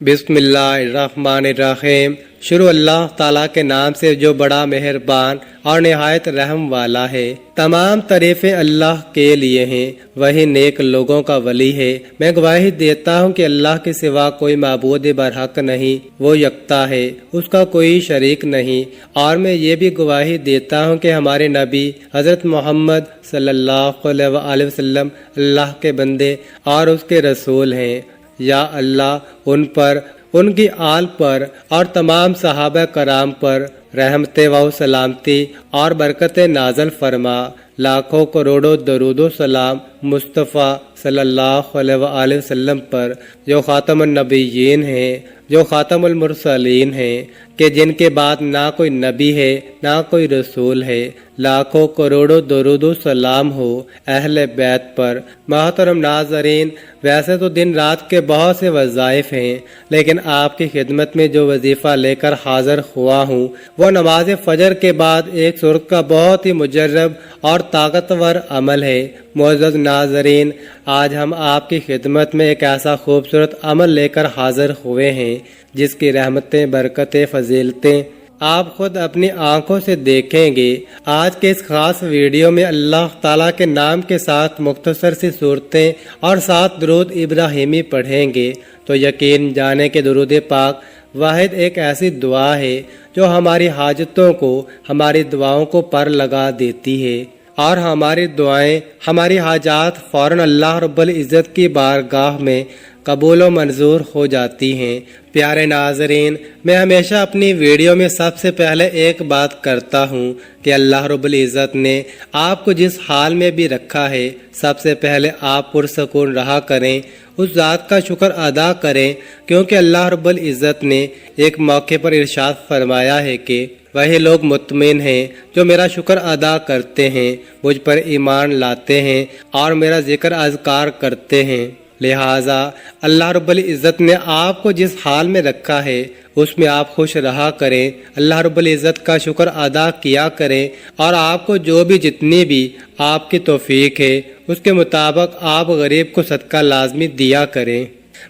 बिस्मिल्लाहिर्रहमानिर्रहीम। शुरू अल्लाह ताला के नाम से जो बड़ा मेहरबान और निहायत रहम वाला है। तमाम तारीफें अल्लाह के लिए हैं, वही नेक लोगों का वली है। मैं गवाही देता हूँ कि अल्लाह के सिवा कोई माबूद बरहक नहीं, वो यकता है, उसका कोई शरीक नहीं। और मैं ये भी गवाही देता हूँ कि हमारे नबी हज़रत मोहम्मद सल्लल्लाहु अलैहि वसल्लम अल्लाह के बंदे और उसके रसूल हैं। या अल्लाह उन पर, उनकी आल पर और तमाम सहाबा कराम पर रहमते व सलामती और बरकतें नाज़िल फरमा। लाखों करोड़ों दरूदो सलाम मुस्तफ़ा सल्लल्लाहु अलैहि वसल्लम पर जो ख़ातमुन नबिय्यीन हैं, जो ख़ातमुल मुरसलीन हैं, कि जिनके बाद ना कोई नबी है ना कोई रसूल है। लाखों करोड़ों दरूदो सलाम हो अहले बैत पर। मोहतरम नाज़रीन, वैसे तो दिन रात के बहुत से वज़ाइफ हैं, लेकिन आपकी खिदमत में जो वजीफ़ा लेकर हाज़िर हुआ हूँ वो नमाज फजर के बाद एक सुर्ख का बहुत ही मुजर्रब और ताकतवर अमल है। मुअज़्ज़ज़ नाज़रीन, आज हम आपकी खिदमत में एक ऐसा खूबसूरत अमल लेकर हाज़िर हुए हैं जिसकी रहमतें, बरकतें, फजीलतें आप खुद अपनी आंखों से देखेंगे। आज के इस खास वीडियो में अल्लाह ताला के नाम के साथ मुख्तसर सी सूरतें और 7 दुरूद इब्राहिमी पढ़ेंगे तो यकीन जाने के दुरूद पाक वाहिद एक ऐसी दुआ है जो हमारी हाजतों को, हमारी दुआओं को पर लगा देती है और हमारी दुआएं, हमारी हाजात फौरन अल्लाह रब्बुल इज़्ज़त की बारगाह में कबूल व मंजूर हो जाती हैं। प्यारे नाज़रीन, मैं हमेशा अपनी वीडियो में सबसे पहले एक बात करता हूँ कि अल्लाह रब्बुल इज़्ज़त ने आपको जिस हाल में भी रखा है, सबसे पहले आप पुरसकून रहा करें, उस ज़ात का शुक्र अदा करें, क्योंकि अल्लाह रब्बुल इज़्ज़त ने एक मौके पर इरशाद फरमाया है कि वही लोग मुत्मिन हैं जो मेरा शुक्र अदा करते हैं, मुझ पर ईमान लाते हैं और मेरा जिक्र अज़कार करते हैं। लिहाजा अल्लाह रब्बुल इज़्ज़त ने आपको जिस हाल में रखा है उसमें आप खुश रहा करें, अल्लाह रब्बुल इज़्ज़त का शुक्र अदा किया करें और आपको जो भी जितनी भी आपकी तौफीक है उसके मुताबिक आप गरीब को सदका लाजमी दिया करें।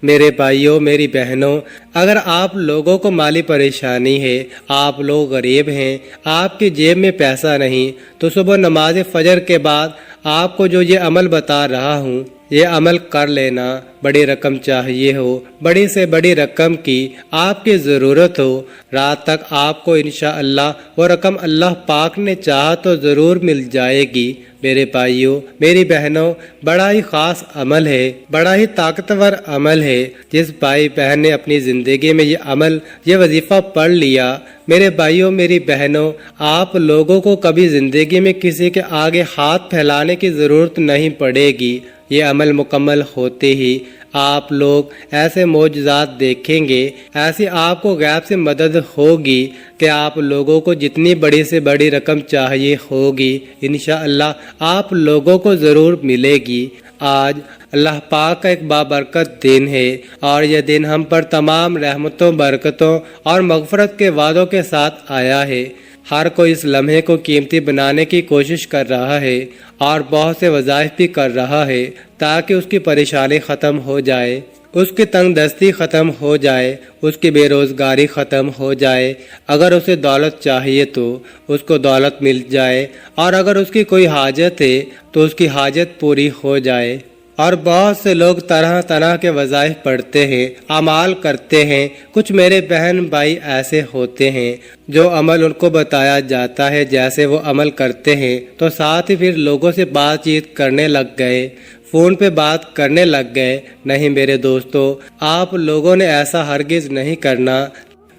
मेरे भाइयों, मेरी बहनों, अगर आप लोगों को माली परेशानी है, आप लोग गरीब हैं, आपकी जेब में पैसा नहीं, तो सुबह नमाज फजर के बाद आपको जो ये अमल बता रहा हूँ ये अमल कर लेना। बड़ी रकम चाहिए हो, बड़ी से बड़ी रकम की आपकी ज़रूरत हो, रात तक आपको इंशाअल्लाह वो रकम अल्लाह पाक ने चाहा तो ज़रूर मिल जाएगी। मेरे भाइयों, मेरी बहनों, बड़ा ही ख़ास अमल है, बड़ा ही ताकतवर अमल है। जिस भाई बहन ने अपनी ज़िंदगी में ये अमल, ये वजीफ़ा पढ़ लिया, मेरे भाइयों, मेरी बहनों, आप लोगों को कभी ज़िंदगी में किसी के आगे हाथ फैलाने की ज़रूरत नहीं पड़ेगी। ये अमल मुकम्मल होते ही आप लोग ऐसे मौजज़ात देखेंगे, ऐसी आपको गैब से मदद होगी कि आप लोगों को जितनी बड़ी से बड़ी रकम चाहिए होगी इंशाअल्लाह आप लोगों को ज़रूर मिलेगी। आज अल्लाह पाक का एक बाबरकत दिन है और यह दिन हम पर तमाम रहमतों, बरकतों और मग़फ़रत के वादों के साथ आया है। हर कोई इस लम्हे को कीमती बनाने की कोशिश कर रहा है और बहुत से वज़ाइफ भी कर रहा है ताकि उसकी परेशानी ख़त्म हो जाए, उसकी तंगदस्ती ख़त्म हो जाए, उसकी बेरोज़गारी ख़त्म हो जाए। अगर उसे दौलत चाहिए तो उसको दौलत मिल जाए और अगर उसकी कोई हाजत है तो उसकी हाजत पूरी हो जाए। और बहुत से लोग तरह तरह के वज़ाइफ पढ़ते हैं, अमाल करते हैं। कुछ मेरे बहन भाई ऐसे होते हैं जो अमल उनको बताया जाता है जैसे वो अमल करते हैं तो साथ ही फिर लोगों से बातचीत करने लग गए, फ़ोन पे बात करने लग गए। नहीं मेरे दोस्तों, आप लोगों ने ऐसा हरगिज़ नहीं करना।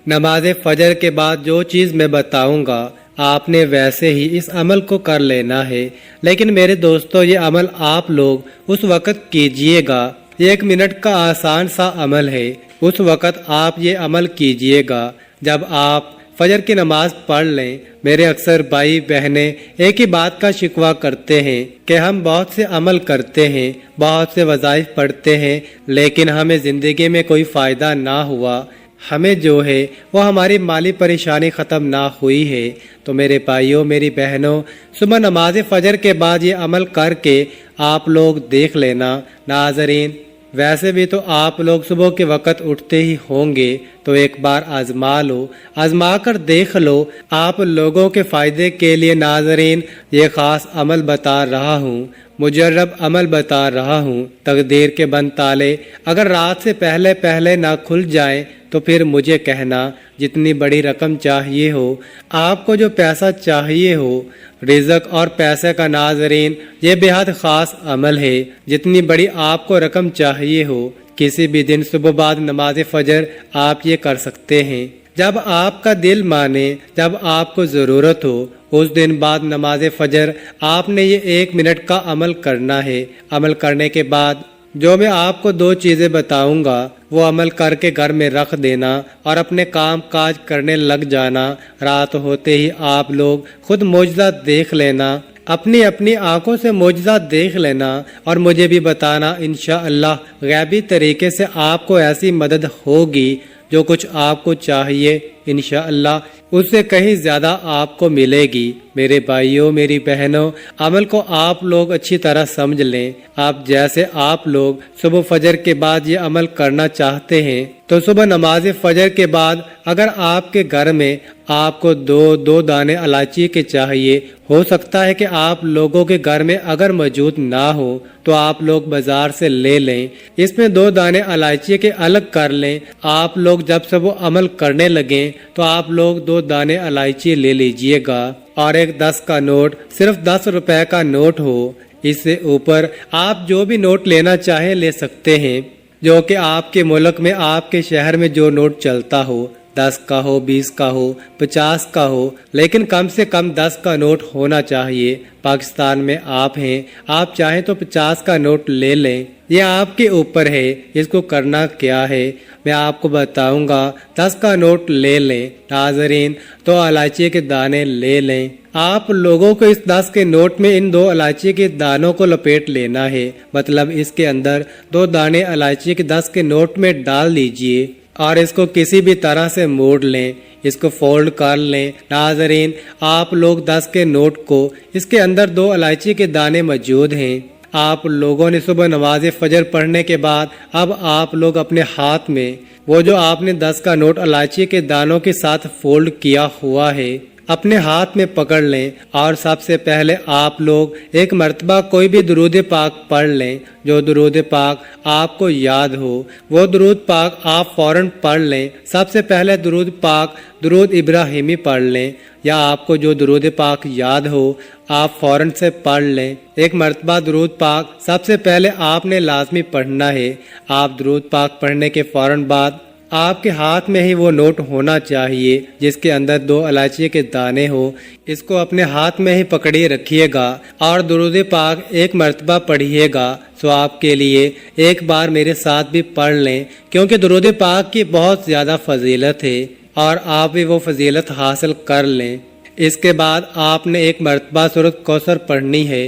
नमाज फजर के बाद जो चीज़ मैं बताऊंगा आपने वैसे ही इस अमल को कर लेना है। लेकिन मेरे दोस्तों, ये अमल आप लोग उस वक़्त कीजिएगा, ये 1 मिनट का आसान सा अमल है। उस वक़्त आप ये अमल कीजिएगा जब आप फजर की नमाज पढ़ लें। मेरे अक्सर भाई बहनें एक ही बात का शिकवा करते हैं कि हम बहुत से अमल करते हैं, बहुत से वज़ाइफ पढ़ते हैं, लेकिन हमें ज़िंदगी में कोई फ़ायदा ना हुआ, हमें जो है वो हमारी माली परेशानी ख़त्म ना हुई है। तो मेरे भाइयों, मेरी बहनों, सुबह नमाज फजर के बाद ये अमल करके आप लोग देख लेना। नाज़रीन, वैसे भी तो आप लोग सुबह के वक्त उठते ही होंगे, तो एक बार आजमा लो, आजमा कर देख लो। आप लोगों के फायदे के लिए नाजरीन ये खास अमल बता रहा हूँ, मुजर्रब अमल बता रहा हूँ। तकदीर के बंद ताले अगर रात से पहले पहले ना खुल जाएं तो फिर मुझे कहना, जितनी बड़ी रकम चाहिए हो, आपको जो पैसा चाहिए हो, रिज़्क और पैसे का नाजरीन ये बेहद ख़ास अमल है। जितनी बड़ी आपको रकम चाहिए हो, किसी भी दिन सुबह बाद नमाज फजर आप ये कर सकते हैं। जब आपका दिल माने, जब आपको ज़रूरत हो, उस दिन बाद नमाज फजर आपने ये 1 मिनट का अमल करना है। अमल करने के बाद जो मैं आपको 2 चीज़ें बताऊंगा वो अमल करके घर में रख देना और अपने काम काज करने लग जाना। रात होते ही आप लोग खुद मौजज़ा देख लेना, अपनी अपनी आंखों से मौजज़ा देख लेना और मुझे भी बताना। इंशाअल्लाह गैबी तरीके से आपको ऐसी मदद होगी, जो कुछ आपको चाहिए इंशाअल्लाह उससे कहीं ज़्यादा आपको मिलेगी। मेरे भाइयों, मेरी बहनों, अमल को आप लोग अच्छी तरह समझ लें। आप जैसे आप लोग सुबह फजर के बाद ये अमल करना चाहते हैं, तो सुबह नमाज फजर के बाद अगर आपके घर में आपको 2 दाने इलायची के चाहिए, हो सकता है कि आप लोगों के घर में अगर मौजूद ना हो तो आप लोग बाजार से ले लें। इसमें 2 दाने इलायची के अलग कर लें। आप लोग जब से वो अमल करने लगें तो आप लोग 2 दाने इलायची ले लीजिएगा और एक 10 का नोट, सिर्फ 10 रुपए का नोट हो। इससे ऊपर आप जो भी नोट लेना चाहें ले सकते हैं, जो कि आपके मुल्क में, आपके शहर में जो नोट चलता हो, 10 का हो, 20 का हो, 50 का हो, लेकिन कम से कम 10 का नोट होना चाहिए। पाकिस्तान में आप हैं, आप चाहें तो 50 का नोट ले लें, ये आपके ऊपर है। इसको करना क्या है मैं आपको बताऊंगा। 10 का नोट ले लें नाजरीन, तो इलायची के दाने ले लें। आप लोगों को इस 10 के नोट में इन 2 इलायची के दानों को लपेट लेना है, मतलब इसके अंदर 2 दाने इलायची के 10 के नोट में डाल दीजिए और इसको किसी भी तरह से मोड़ लें, इसको फोल्ड कर लें। नाजरीन, आप लोग 10 के नोट को, इसके अंदर 2 इलायची के दाने मौजूद हैं। आप लोगों ने सुबह नमाज फजर पढ़ने के बाद अब आप लोग अपने हाथ में वो जो आपने 10 का नोट इलायची के दानों के साथ फोल्ड किया हुआ है, अपने हाथ में पकड़ लें और सबसे पहले आप लोग एक मर्तबा कोई भी दुरूद पाक पढ़ लें। जो दुरूद पाक आपको याद हो वो दुरूद पाक आप फौरन पढ़ लें। सबसे पहले दुरूद पाक दुरूद इब्राहिमी पढ़ लें, या आपको जो दुरूद पाक याद हो आप फौरन से पढ़ लें। एक मर्तबा दुरूद पाक सबसे पहले आपने लाजमी पढ़ना है। आप दुरूद पाक पढ़ने के फौरन बाद आपके हाथ में ही वो नोट होना चाहिए जिसके अंदर 2 इलायची के दाने हो। इसको अपने हाथ में ही पकड़े रखिएगा और दुरूद पाक एक मर्तबा पढ़िएगा। सो आपके लिए एक बार मेरे साथ भी पढ़ लें, क्योंकि दुरूद पाक की बहुत ज़्यादा फजीलत है और आप भी वो फजीलत हासिल कर लें। इसके बाद आपने एक मर्तबा सूरत कौसर पढ़नी है।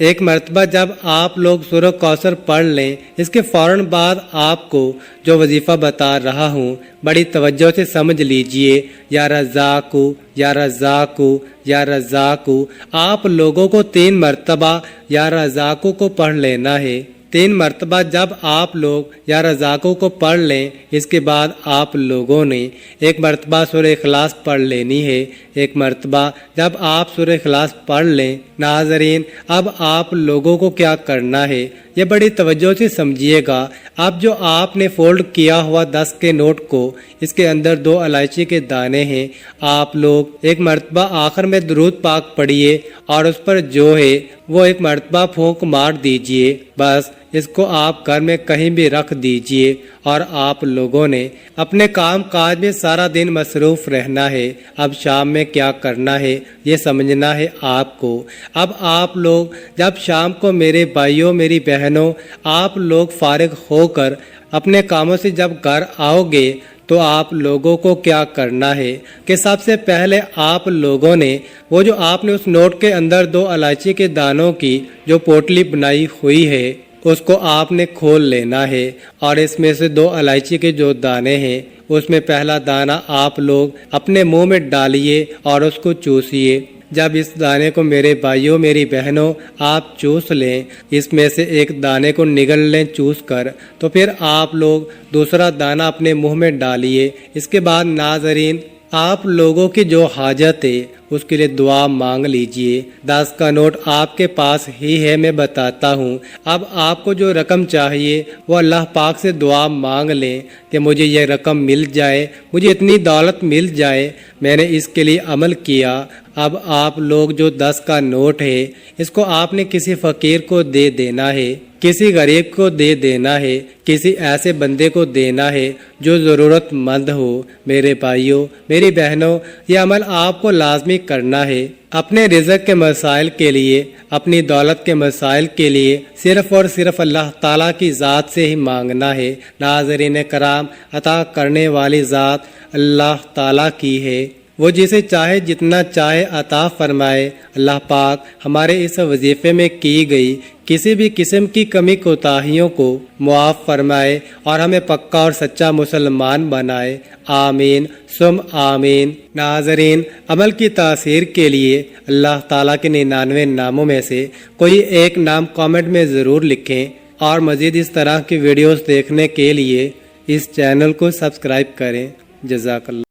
एक मर्तबा जब आप लोग सूरह कौसर पढ़ लें, इसके फ़ौरन बाद आपको जो वजीफ़ा बता रहा हूँ बड़ी तवज्जो से समझ लीजिए। या रज़ाकू, या रज़ाकू, या रज़ाकू। आप लोगों को 3 मर्तबा या रज़ाकू को पढ़ लेना है। 3 मर्तबा जब आप लोग या रज़ाकू को पढ़ लें, इसके बाद आप लोगों ने एक मर्तबा सूरह इखलास पढ़ लेनी है। एक मर्तबा जब आप सूरह इखलास पढ़ लें, नाज़रीन अब आप लोगों को क्या करना है ये बड़ी तवज्जो से समझिएगा। अब जो आपने फोल्ड किया हुआ 10 के नोट को, इसके अंदर 2 इलायची के दाने हैं। आप लोग एक मर्तबा आखिर में दुरूद पाक पढ़िए और उस पर जो है वो एक मर्तबा फूंक मार दीजिए। बस इसको आप घर में कहीं भी रख दीजिए और आप लोगों ने अपने काम काज में सारा दिन मसरूफ रहना है। अब शाम में क्या करना है ये समझना है आपको। अब आप लोग जब शाम को, मेरे भाइयों मेरी बहनों, आप लोग फारिग होकर अपने कामों से जब घर आओगे तो आप लोगों को क्या करना है कि सबसे पहले आप लोगों ने वो जो आपने उस नोट के अंदर 2 इलायची के दानों की जो पोटली बनाई हुई है उसको आपने खोल लेना है और इसमें से 2 इलायची के जो दाने हैं उसमें पहला दाना आप लोग अपने मुंह में डालिए और उसको चूसिए। جب اس دانے کو میرے بھائیوں میری بہنوں آپ چوس لیں، اس میں سے ایک دانے کو نگل لیں چوس کر، تو پھر آپ لوگ دوسرا دانہ اپنے منہ میں ڈالیے۔ اس کے بعد ناظرین آپ لوگوں کی جو حاجت ہے اس کے لیے دعا مانگ لیجئے۔ 10 کا نوٹ آپ کے پاس ہی ہے، میں بتاتا ہوں۔ اب آپ کو جو رقم چاہیے وہ اللہ پاک سے دعا مانگ لیں کہ مجھے یہ رقم مل جائے، مجھے اتنی دولت مل جائے، میں نے اس کے لیے عمل کیا۔ اب آپ لوگ جو 10 کا نوٹ ہے اس کو آپ نے کسی فقیر کو دے دینا ہے، کسی غریب کو دے دینا ہے، کسی ایسے بندے کو دینا ہے جو ضرورت مند ہو۔ میرے بھائیوں میری بہنوں یہ عمل آپ کو لازمی کرنا ہے۔ اپنے رزق کے مسائل کے لیے، اپنی دولت کے مسائل کے لیے صرف اور صرف اللہ تعالیٰ کی ذات سے ہی مانگنا ہے۔ ناظرین کرام عطا کرنے والی ذات اللہ تعالیٰ کی ہے، وہ جسے چاہے جتنا چاہے عطا فرمائے۔ اللہ پاک ہمارے اس وظیفے میں کی گئی کسی بھی قسم کی کمی کوتاہیوں کو معاف فرمائے اور ہمیں پکا اور سچا مسلمان بنائے، آمین ثم آمین۔ ناظرین عمل کی تاثیر کے لیے اللہ تعالیٰ کے 99 ناموں میں سے کوئی ایک نام کامنٹ میں ضرور لکھیں، اور مزید اس طرح کی ویڈیوز دیکھنے کے لیے اس چینل کو سبسکرائب کریں۔ جزاک اللہ۔